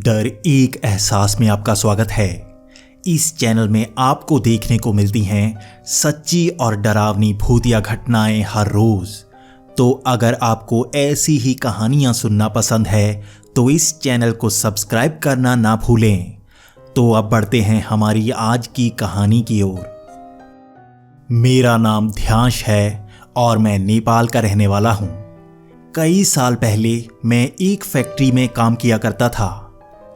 डर एक एहसास में आपका स्वागत है। इस चैनल में आपको देखने को मिलती हैं सच्ची और डरावनी भूतिया घटनाएं हर रोज। तो अगर आपको ऐसी ही कहानियां सुनना पसंद है तो इस चैनल को सब्सक्राइब करना ना भूलें। तो अब बढ़ते हैं हमारी आज की कहानी की ओर। मेरा नाम ध्यांश है और मैं नेपाल का रहने वाला हूं। कई साल पहले मैं एक फैक्ट्री में काम किया करता था।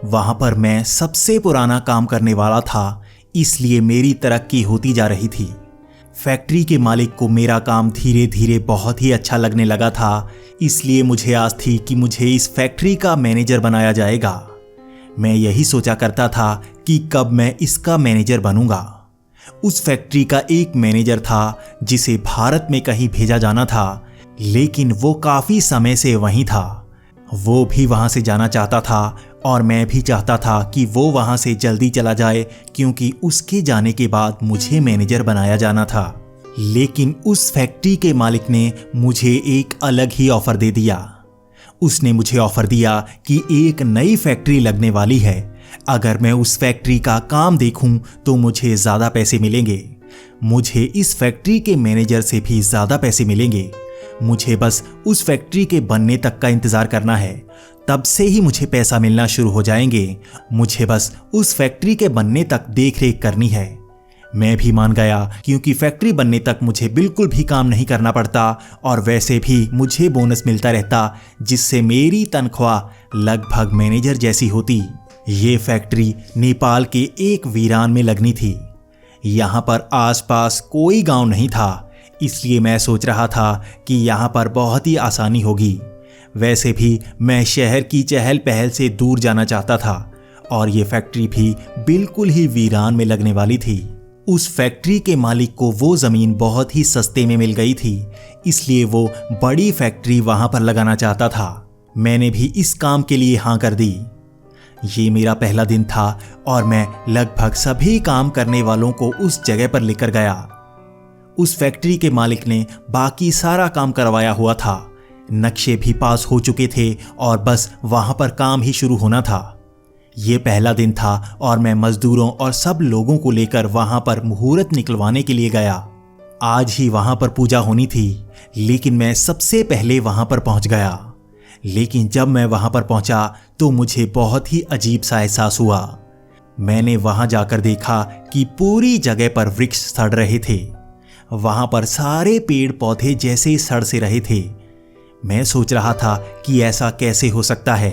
वहां पर मैं सबसे पुराना काम करने वाला था, इसलिए मेरी तरक्की होती जा रही थी। फैक्ट्री के मालिक को मेरा काम धीरे धीरे बहुत ही अच्छा लगने लगा था, इसलिए मुझे आस थी कि मुझे इस फैक्ट्री का मैनेजर बनाया जाएगा। मैं यही सोचा करता था कि कब मैं इसका मैनेजर बनूंगा। उस फैक्ट्री का एक मैनेजर था जिसे भारत में कहीं भेजा जाना था, लेकिन वो काफी समय से वहीं था। वो भी वहां से जाना चाहता था और मैं भी चाहता था कि वो वहां से जल्दी चला जाए, क्योंकि उसके जाने के बाद मुझे मैनेजर बनाया जाना था। लेकिन उस फैक्ट्री के मालिक ने मुझे एक अलग ही ऑफर दे दिया। उसने मुझे ऑफर दिया कि एक नई फैक्ट्री लगने वाली है, अगर मैं उस फैक्ट्री का काम देखूं तो मुझे ज्यादा पैसे मिलेंगे। मुझे इस फैक्ट्री के मैनेजर से भी ज्यादा पैसे मिलेंगे। मुझे बस उस फैक्ट्री के बनने तक का इंतजार करना है, तब से ही मुझे पैसा मिलना शुरू हो जाएंगे। मुझे बस उस फैक्ट्री के बनने तक देख रेख करनी है। मैं भी मान गया, क्योंकि फैक्ट्री बनने तक मुझे बिल्कुल भी काम नहीं करना पड़ता और वैसे भी मुझे बोनस मिलता रहता, जिससे मेरी तनख्वाह लगभग मैनेजर जैसी होती। ये फैक्ट्री नेपाल के एक वीरान में लगनी थी। यहाँ पर आसपास कोई गांव नहीं था, इसलिए मैं सोच रहा था कि यहाँ पर बहुत ही आसानी होगी। वैसे भी मैं शहर की चहल पहल से दूर जाना चाहता था और ये फैक्ट्री भी बिल्कुल ही वीरान में लगने वाली थी। उस फैक्ट्री के मालिक को वो ज़मीन बहुत ही सस्ते में मिल गई थी, इसलिए वो बड़ी फैक्ट्री वहाँ पर लगाना चाहता था। मैंने भी इस काम के लिए हाँ कर दी। ये मेरा पहला दिन था और मैं लगभग सभी काम करने वालों को उस जगह पर लेकर गया। उस फैक्ट्री के मालिक ने बाकी सारा काम करवाया हुआ था। नक्शे भी पास हो चुके थे और बस वहां पर काम ही शुरू होना था। ये पहला दिन था और मैं मजदूरों और सब लोगों को लेकर वहां पर मुहूर्त निकलवाने के लिए गया। आज ही वहां पर पूजा होनी थी, लेकिन मैं सबसे पहले वहां पर पहुंच गया। लेकिन जब मैं वहां पर पहुंचा तो मुझे बहुत ही अजीब सा एहसास हुआ। मैंने वहां जाकर देखा कि पूरी जगह पर वृक्ष सड़ रहे थे। वहां पर सारे पेड़ पौधे जैसे सड़ से रहे थे। मैं सोच रहा था कि ऐसा कैसे हो सकता है।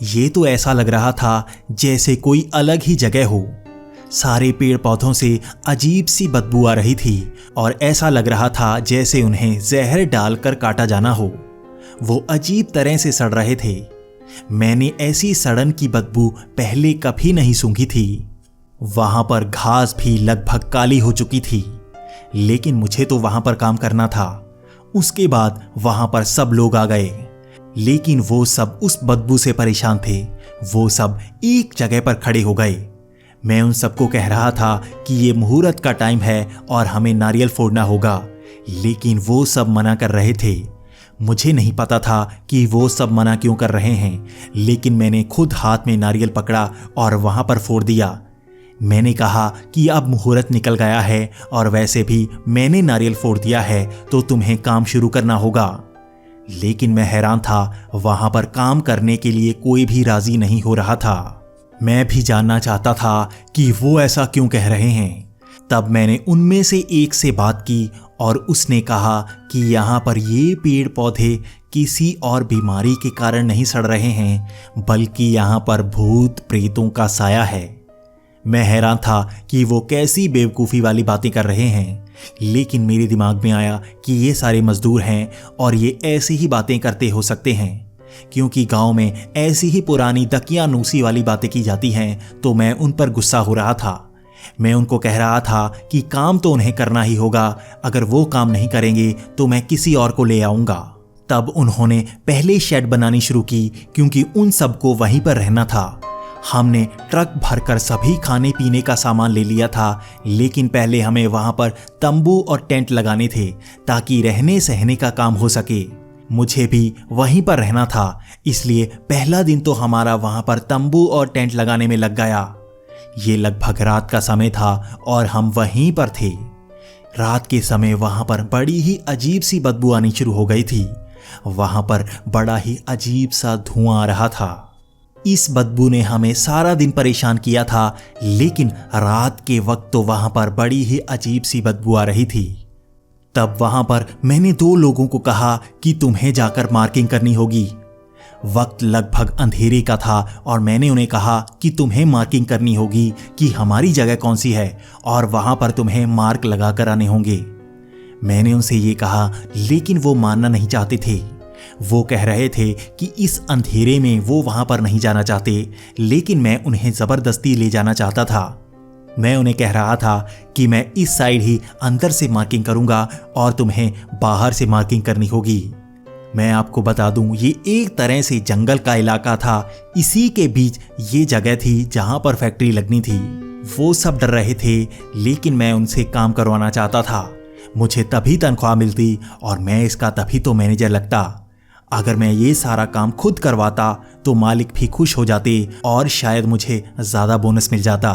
ये तो ऐसा लग रहा था जैसे कोई अलग ही जगह हो। सारे पेड़ पौधों से अजीब सी बदबू आ रही थी और ऐसा लग रहा था जैसे उन्हें जहर डालकर काटा जाना हो। वो अजीब तरह से सड़ रहे थे। मैंने ऐसी सड़न की बदबू पहले कभी नहीं सूंघी थी। वहां पर घास भी लगभग काली हो चुकी थी, लेकिन मुझे तो वहां पर काम करना था। उसके बाद वहां पर सब लोग आ गए, लेकिन वो सब उस बदबू से परेशान थे। वो सब एक जगह पर खड़े हो गए। मैं उन सबको कह रहा था कि ये मुहूर्त का टाइम है और हमें नारियल फोड़ना होगा, लेकिन वो सब मना कर रहे थे। मुझे नहीं पता था कि वो सब मना क्यों कर रहे हैं, लेकिन मैंने खुद हाथ में नारियल पकड़ा और वहां पर फोड़ दिया। मैंने कहा कि अब मुहूर्त निकल गया है और वैसे भी मैंने नारियल फोड़ दिया है तो तुम्हें काम शुरू करना होगा। लेकिन मैं हैरान था, वहां पर काम करने के लिए कोई भी राजी नहीं हो रहा था। मैं भी जानना चाहता था कि वो ऐसा क्यों कह रहे हैं। तब मैंने उनमें से एक से बात की और उसने कहा कि यहाँ पर ये पेड़ पौधे किसी और बीमारी के कारण नहीं सड़ रहे हैं, बल्कि यहाँ पर भूत प्रेतों का साया है। मैं हैरान था कि वो कैसी बेवकूफ़ी वाली बातें कर रहे हैं, लेकिन मेरे दिमाग में आया कि ये सारे मजदूर हैं और ये ऐसी ही बातें करते हो सकते हैं, क्योंकि गांव में ऐसी ही पुरानी दकियानूसी वाली बातें की जाती हैं। तो मैं उन पर गुस्सा हो रहा था। मैं उनको कह रहा था कि काम तो उन्हें करना ही होगा, अगर वो काम नहीं करेंगे तो मैं किसी और को ले आऊँगा। तब उन्होंने पहले शेड बनानी शुरू की, क्योंकि उन सबको वहीं पर रहना था। हमने ट्रक भरकर सभी खाने पीने का सामान ले लिया था, लेकिन पहले हमें वहां पर तंबू और टेंट लगाने थे ताकि रहने सहने का काम हो सके। मुझे भी वहीं पर रहना था, इसलिए पहला दिन तो हमारा वहां पर तंबू और टेंट लगाने में लग गया। ये लगभग रात का समय था और हम वहीं पर थे। रात के समय वहां पर बड़ी ही अजीब सी बदबू आनी शुरू हो गई थी। वहां पर बड़ा ही अजीब सा धुआं आ रहा था। इस बदबू ने हमें सारा दिन परेशान किया था, लेकिन रात के वक्त तो वहां पर बड़ी ही अजीब सी बदबू आ रही थी। तब वहां पर मैंने 2 लोगों को कहा कि तुम्हें जाकर मार्किंग करनी होगी। वक्त लगभग अंधेरे का था और मैंने उन्हें कहा कि तुम्हें मार्किंग करनी होगी कि हमारी जगह कौन सी है और वहां पर तुम्हें मार्क लगा कर आने होंगे। मैंने उनसे ये कहा, लेकिन वो मानना नहीं चाहते थे। वो कह रहे थे कि इस अंधेरे में वो वहां पर नहीं जाना चाहते, लेकिन मैं उन्हें जबरदस्ती ले जाना चाहता था। मैं उन्हें कह रहा था कि मैं इस साइड ही अंदर से मार्किंग करूंगा और तुम्हें बाहर से मार्किंग करनी होगी। मैं आपको बता दूं, ये एक तरह से जंगल का इलाका था। इसी के बीच ये जगह थी जहां पर फैक्ट्री लगनी थी। वो सब डर रहे थे, लेकिन मैं उनसे काम करवाना चाहता था। मुझे तभी तनख्वाह मिलती और मैं इसका तभी तो मैनेजर लगता। अगर मैं ये सारा काम खुद करवाता तो मालिक भी खुश हो जाते और शायद मुझे ज़्यादा बोनस मिल जाता।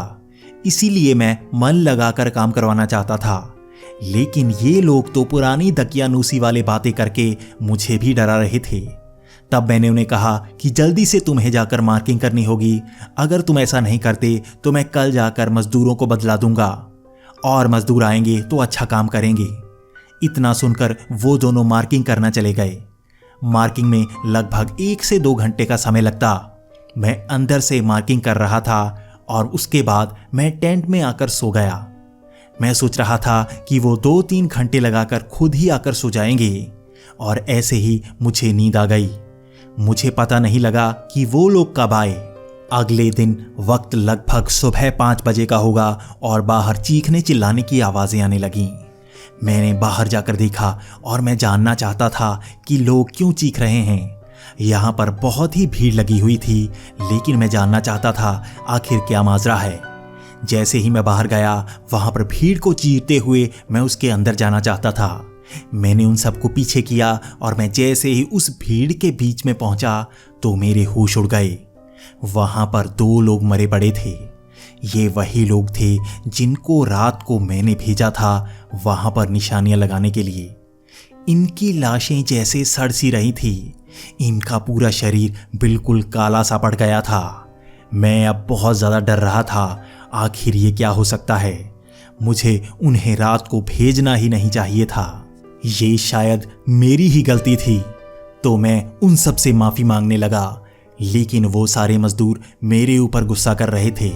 इसीलिए मैं मन लगाकर काम करवाना चाहता था। लेकिन ये लोग तो पुरानी दकियानूसी वाले बातें करके मुझे भी डरा रहे थे। तब मैंने उन्हें कहा कि जल्दी से तुम्हें जाकर मार्किंग करनी होगी। अगर तुम ऐसा नहीं करते तो मैं कल जाकर मजदूरों को बदला दूंगा और मजदूर आएंगे तो अच्छा काम करेंगे। इतना सुनकर वो दोनों मार्किंग करना चले गए। मार्किंग में लगभग 1 से 2 घंटे का समय लगता। मैं अंदर से मार्किंग कर रहा था और उसके बाद मैं टेंट में आकर सो गया। मैं सोच रहा था कि वो 2-3 घंटे लगाकर खुद ही आकर सो जाएंगे और ऐसे ही मुझे नींद आ गई। मुझे पता नहीं लगा कि वो लोग कब आए। अगले दिन वक्त लगभग सुबह 5 बजे का होगा और बाहर चीखने चिल्लाने की आवाज़ें आने लगीं। मैंने बाहर जाकर देखा और मैं जानना चाहता था कि लोग क्यों चीख रहे हैं। यहाँ पर बहुत ही भीड़ लगी हुई थी, लेकिन मैं जानना चाहता था आखिर क्या माजरा है। जैसे ही मैं बाहर गया, वहाँ पर भीड़ को चीरते हुए मैं उसके अंदर जाना चाहता था। मैंने उन सबको पीछे किया और मैं जैसे ही उस भीड़ के बीच में पहुंचा तो मेरे होश उड़ गए। वहाँ पर 2 लोग मरे पड़े थे। ये वही लोग थे जिनको रात को मैंने भेजा था वहां पर निशानियां लगाने के लिए। इनकी लाशें जैसे सड़ सी रही थी। इनका पूरा शरीर बिल्कुल काला सा पड़ गया था। मैं अब बहुत ज़्यादा डर रहा था। आखिर ये क्या हो सकता है? मुझे उन्हें रात को भेजना ही नहीं चाहिए था। ये शायद मेरी ही गलती थी। तो मैं उन सब से माफ़ी मांगने लगा, लेकिन वो सारे मजदूर मेरे ऊपर गुस्सा कर रहे थे।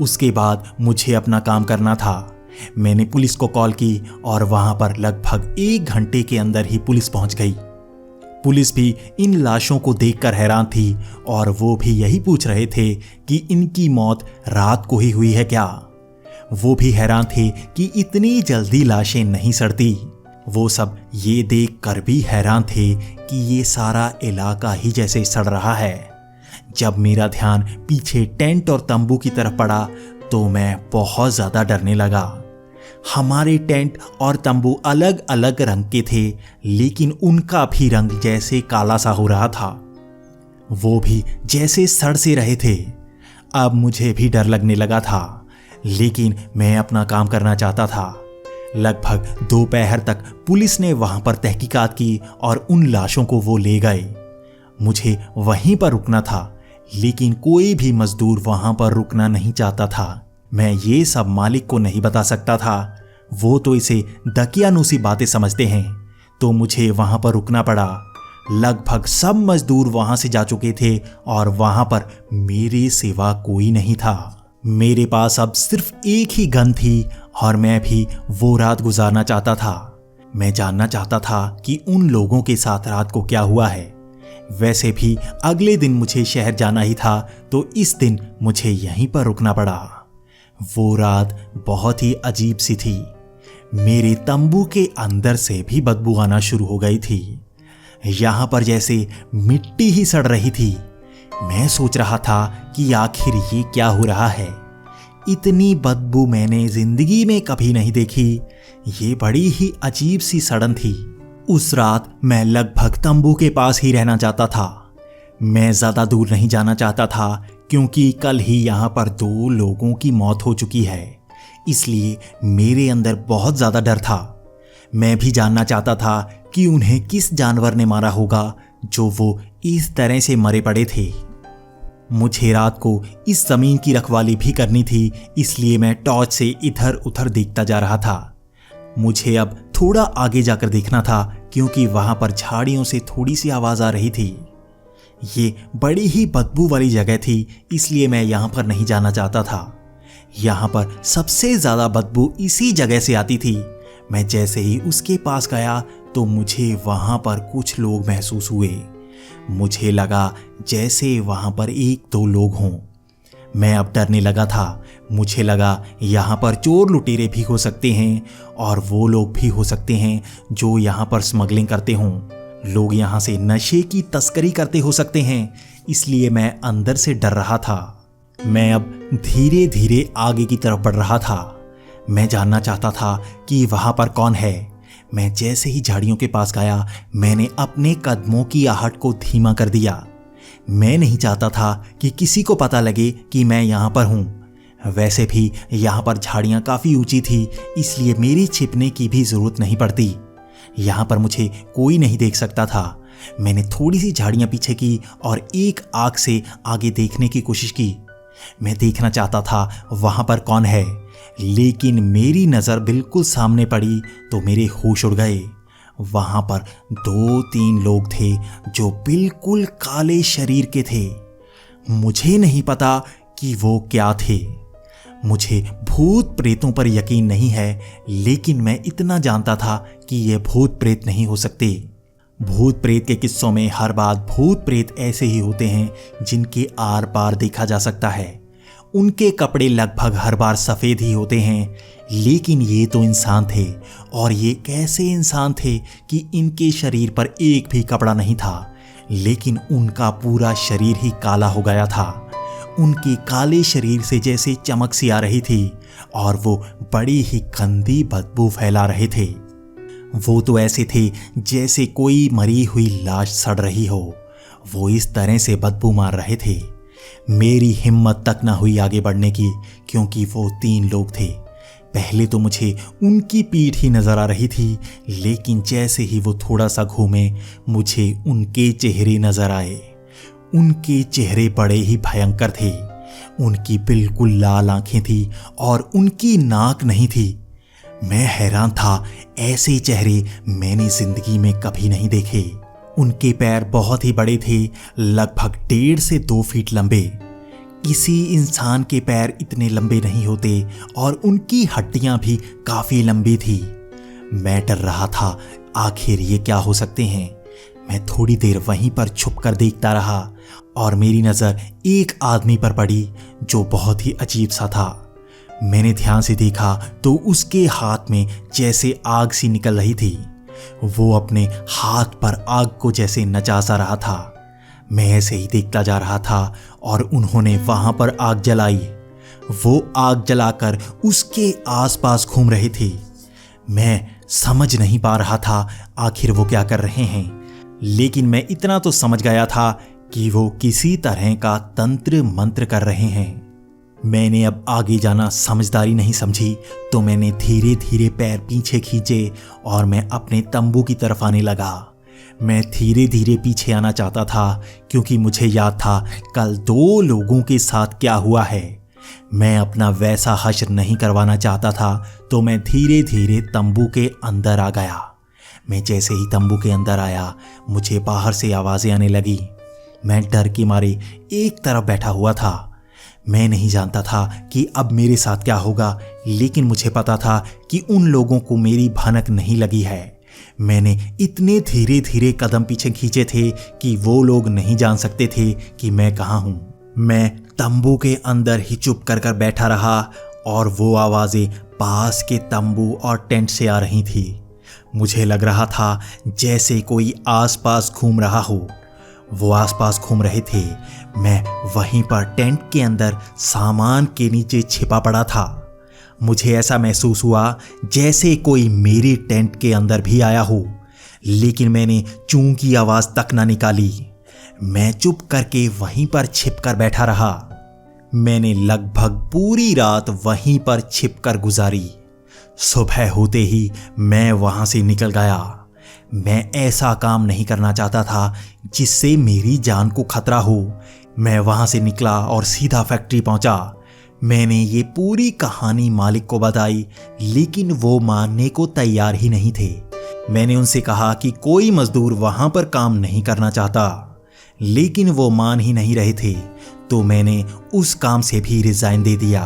उसके बाद मुझे अपना काम करना था। मैंने पुलिस को कॉल की और वहां पर लगभग 1 घंटे के अंदर ही पुलिस पहुंच गई। पुलिस भी इन लाशों को देखकर हैरान थी और वो भी यही पूछ रहे थे कि इनकी मौत रात को ही हुई है क्या। वो भी हैरान थे कि इतनी जल्दी लाशें नहीं सड़ती। वो सब ये देख कर भी हैरान थे कि ये सारा इलाका ही जैसे सड़ रहा है। जब मेरा ध्यान पीछे टेंट और तंबू की तरफ पड़ा तो मैं बहुत ज़्यादा डरने लगा। हमारे टेंट और तंबू अलग अलग रंग के थे, लेकिन उनका भी रंग जैसे काला सा हो रहा था। वो भी जैसे सड़ से रहे थे। अब मुझे भी डर लगने लगा था, लेकिन मैं अपना काम करना चाहता था। लगभग दोपहर तक पुलिस ने वहां पर तहकीकात की और उन लाशों को वो ले गए। मुझे वहीं पर रुकना था, लेकिन कोई भी मजदूर वहां पर रुकना नहीं चाहता था। मैं ये सब मालिक को नहीं बता सकता था। वो तो इसे दकियानूसी बातें समझते हैं। तो मुझे वहां पर रुकना पड़ा। लगभग सब मजदूर वहां से जा चुके थे और वहां पर मेरे सिवा कोई नहीं था। मेरे पास अब सिर्फ एक ही गन थी और मैं भी वो रात गुजारना चाहता था। मैं जानना चाहता था कि उन लोगों के साथ रात को क्या हुआ है। वैसे भी अगले दिन मुझे शहर जाना ही था, तो इस दिन मुझे यहीं पर रुकना पड़ा। वो रात बहुत ही अजीब सी थी। मेरे तंबू के अंदर से भी बदबू आना शुरू हो गई थी। यहाँ पर जैसे मिट्टी ही सड़ रही थी। मैं सोच रहा था कि आखिर ये क्या हो रहा है। इतनी बदबू मैंने जिंदगी में कभी नहीं देखी। ये बड़ी ही अजीब सी सड़न थी। उस रात मैं लगभग तंबू के पास ही रहना चाहता था। मैं ज़्यादा दूर नहीं जाना चाहता था क्योंकि कल ही यहाँ पर 2 लोगों की मौत हो चुकी है, इसलिए मेरे अंदर बहुत ज़्यादा डर था। मैं भी जानना चाहता था कि उन्हें किस जानवर ने मारा होगा जो वो इस तरह से मरे पड़े थे। मुझे रात को इस ज़मीन की रखवाली भी करनी थी, इसलिए मैं टॉर्च से इधर उधर देखता जा रहा था। मुझे अब थोड़ा आगे जाकर देखना था क्योंकि वहां पर झाड़ियों से थोड़ी सी आवाज़ आ रही थी। ये बड़ी ही बदबू वाली जगह थी, इसलिए मैं यहाँ पर नहीं जाना चाहता था। यहाँ पर सबसे ज़्यादा बदबू इसी जगह से आती थी। मैं जैसे ही उसके पास गया तो मुझे वहाँ पर कुछ लोग महसूस हुए। मुझे लगा जैसे वहाँ पर 1-2 लोग हों। मैं अब डरने लगा था। मुझे लगा यहाँ पर चोर लुटेरे भी हो सकते हैं और वो लोग भी हो सकते हैं जो यहाँ पर स्मगलिंग करते हों। लोग यहाँ से नशे की तस्करी करते हो सकते हैं, इसलिए मैं अंदर से डर रहा था। मैं अब धीरे धीरे आगे की तरफ बढ़ रहा था। मैं जानना चाहता था कि वहाँ पर कौन है। मैं जैसे ही झाड़ियों के पास गया, मैंने अपने कदमों की आहट को धीमा कर दिया। मैं नहीं चाहता था कि किसी को पता लगे कि मैं यहाँ पर हूँ। वैसे भी यहाँ पर झाड़ियाँ काफ़ी ऊंची थी, इसलिए मेरी छिपने की भी ज़रूरत नहीं पड़ती। यहाँ पर मुझे कोई नहीं देख सकता था। मैंने थोड़ी सी झाड़ियाँ पीछे की और एक आँख से आगे देखने की कोशिश की। मैं देखना चाहता था वहाँ पर कौन है, लेकिन मेरी नज़र बिल्कुल सामने पड़ी तो मेरे होश उड़ गए। वहाँ पर 2-3 लोग थे जो बिल्कुल काले शरीर के थे। मुझे नहीं पता कि वो क्या थे। मुझे भूत प्रेतों पर यकीन नहीं है, लेकिन मैं इतना जानता था कि ये भूत प्रेत नहीं हो सकते। भूत प्रेत के किस्सों में हर बार भूत प्रेत ऐसे ही होते हैं जिनके आर पार देखा जा सकता है। उनके कपड़े लगभग हर बार सफ़ेद ही होते हैं, लेकिन ये तो इंसान थे, और ये कैसे इंसान थे कि इनके शरीर पर एक भी कपड़ा नहीं था, लेकिन उनका पूरा शरीर ही काला हो गया था। उनके काले शरीर से जैसे चमक सी आ रही थी और वो बड़ी ही गंदी बदबू फैला रहे थे। वो तो ऐसे थे जैसे कोई मरी हुई लाश सड़ रही हो। वो इस तरह से बदबू मार रहे थे। मेरी हिम्मत तक ना हुई आगे बढ़ने की, क्योंकि वो 3 लोग थे। पहले तो मुझे उनकी पीठ ही नजर आ रही थी, लेकिन जैसे ही वो थोड़ा सा घूमे, मुझे उनके चेहरे नजर आए। उनके चेहरे बड़े ही भयंकर थे। उनकी बिल्कुल लाल आंखें थी और उनकी नाक नहीं थी। मैं हैरान था, ऐसे चेहरे मैंने जिंदगी में कभी नहीं देखे। उनके पैर बहुत ही बड़े थे, लगभग 1.5 से 2 फीट लंबे। किसी इंसान के पैर इतने लंबे नहीं होते और उनकी हड्डियां भी काफी लंबी थी। मैं डर रहा था, आखिर ये क्या हो सकते हैं। मैं थोड़ी देर वहीं पर छुपकर देखता रहा और मेरी नज़र एक आदमी पर पड़ी जो बहुत ही अजीब सा था। मैंने ध्यान से देखा तो उसके हाथ में जैसे आग सी निकल रही थी। वो अपने हाथ पर आग को जैसे नचा सा रहा था। मैं ऐसे ही देखता जा रहा था और उन्होंने वहां पर आग जलाई। वो आग जलाकर उसके आसपास घूम रहे थे। मैं समझ नहीं पा रहा था आखिर वो क्या कर रहे हैं, लेकिन मैं इतना तो समझ गया था कि वो किसी तरह का तंत्र मंत्र कर रहे हैं। मैंने अब आगे जाना समझदारी नहीं समझी, तो मैंने धीरे धीरे पैर पीछे खींचे और मैं अपने तंबू की तरफ आने लगा। मैं धीरे धीरे पीछे आना चाहता था, क्योंकि मुझे याद था कल 2 लोगों के साथ क्या हुआ है। मैं अपना वैसा हश्र नहीं करवाना चाहता था, तो मैं धीरे धीरे तंबू के अंदर आ गया। मैं जैसे ही तंबू के अंदर आया, मुझे बाहर से आवाज़ें आने लगी। मैं डर के मारे एक तरफ बैठा हुआ था। मैं नहीं जानता था कि अब मेरे साथ क्या होगा, लेकिन मुझे पता था कि उन लोगों को मेरी भनक नहीं लगी है। मैंने इतने धीरे धीरे कदम पीछे खींचे थे कि वो लोग नहीं जान सकते थे कि मैं कहाँ हूँ। मैं तंबू के अंदर ही चुप कर कर बैठा रहा और वो आवाज़ें पास के तंबू और टेंट से आ रही थी। मुझे लग रहा था जैसे कोई आसपास घूम रहा हो। वो आसपास घूम रहे थे। मैं वहीं पर टेंट के अंदर सामान के नीचे छिपा पड़ा था। मुझे ऐसा महसूस हुआ जैसे कोई मेरी टेंट के अंदर भी आया हो, लेकिन मैंने चूं की आवाज तक ना निकाली। मैं चुप करके वहीं पर छिपकर बैठा रहा। मैंने लगभग पूरी रात वहीं पर छिपकर गुजारी। सुबह होते ही मैं वहां से निकल गया। मैं ऐसा काम नहीं करना चाहता था जिससे मेरी जान को खतरा हो। मैं वहां से निकला और सीधा फैक्ट्री पहुंचा। मैंने ये पूरी कहानी मालिक को बताई, लेकिन वो मानने को तैयार ही नहीं थे। मैंने उनसे कहा कि कोई मजदूर वहां पर काम नहीं करना चाहता, लेकिन वो मान ही नहीं रहे थे। तो मैंने उस काम से भी रिजाइन दे दिया।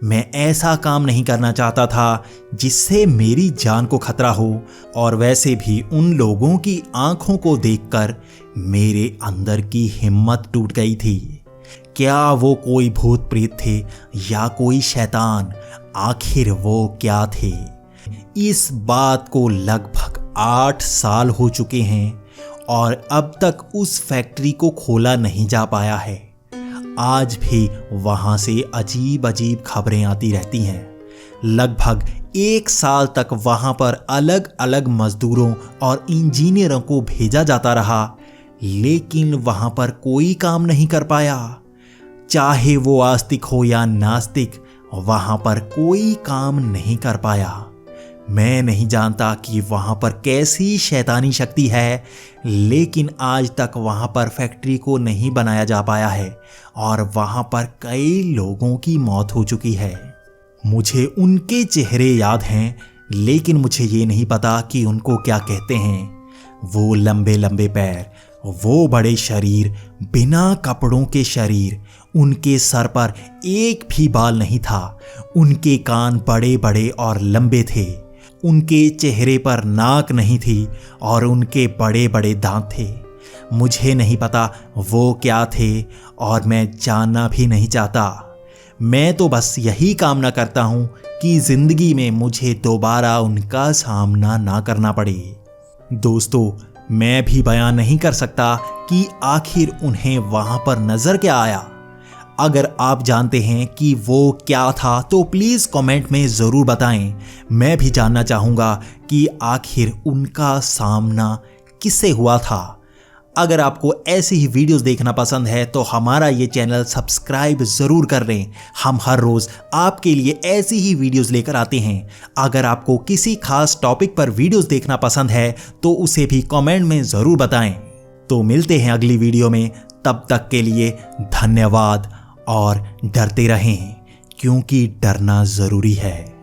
मैं ऐसा काम नहीं करना चाहता था जिससे मेरी जान को खतरा हो, और वैसे भी उन लोगों की आंखों को देखकर मेरे अंदर की हिम्मत टूट गई थी। क्या वो कोई भूत प्रेत थे या कोई शैतान? आखिर वो क्या थे? इस बात को लगभग 8 साल हो चुके हैं और अब तक उस फैक्ट्री को खोला नहीं जा पाया है। आज भी वहां से अजीब अजीब खबरें आती रहती हैं। लगभग 1 साल तक वहां पर अलग अलग मजदूरों और इंजीनियरों को भेजा जाता रहा, लेकिन वहां पर कोई काम नहीं कर पाया। चाहे वो आस्तिक हो या नास्तिक, वहां पर कोई काम नहीं कर पाया। मैं नहीं जानता कि वहां पर कैसी शैतानी शक्ति है, लेकिन आज तक वहां पर फैक्ट्री को नहीं बनाया जा पाया है और वहां पर कई लोगों की मौत हो चुकी है। मुझे उनके चेहरे याद हैं, लेकिन मुझे ये नहीं पता कि उनको क्या कहते हैं। वो लंबे लंबे पैर, वो बड़े शरीर, बिना कपड़ों के शरीर, उनके सर पर एक भी बाल नहीं था। उनके कान बड़े बड़े और लंबे थे। उनके चेहरे पर नाक नहीं थी और उनके बड़े बड़े दांत थे। मुझे नहीं पता वो क्या थे और मैं जानना भी नहीं चाहता। मैं तो बस यही कामना करता हूं कि जिंदगी में मुझे दोबारा उनका सामना ना करना पड़े। दोस्तों, मैं भी बयान नहीं कर सकता कि आखिर उन्हें वहां पर नजर क्या आया। अगर आप जानते हैं कि वो क्या था तो प्लीज़ कमेंट में ज़रूर बताएं। मैं भी जानना चाहूँगा कि आखिर उनका सामना किससे हुआ था। अगर आपको ऐसी ही वीडियोस देखना पसंद है तो हमारा ये चैनल सब्सक्राइब ज़रूर कर लें। हम हर रोज़ आपके लिए ऐसी ही वीडियोस लेकर आते हैं। अगर आपको किसी खास टॉपिक पर वीडियोस देखना पसंद है तो उसे भी कमेंट में ज़रूर बताएं। तो मिलते हैं अगली वीडियो में। तब तक के लिए धन्यवाद और डरते रहें, क्योंकि डरना ज़रूरी है।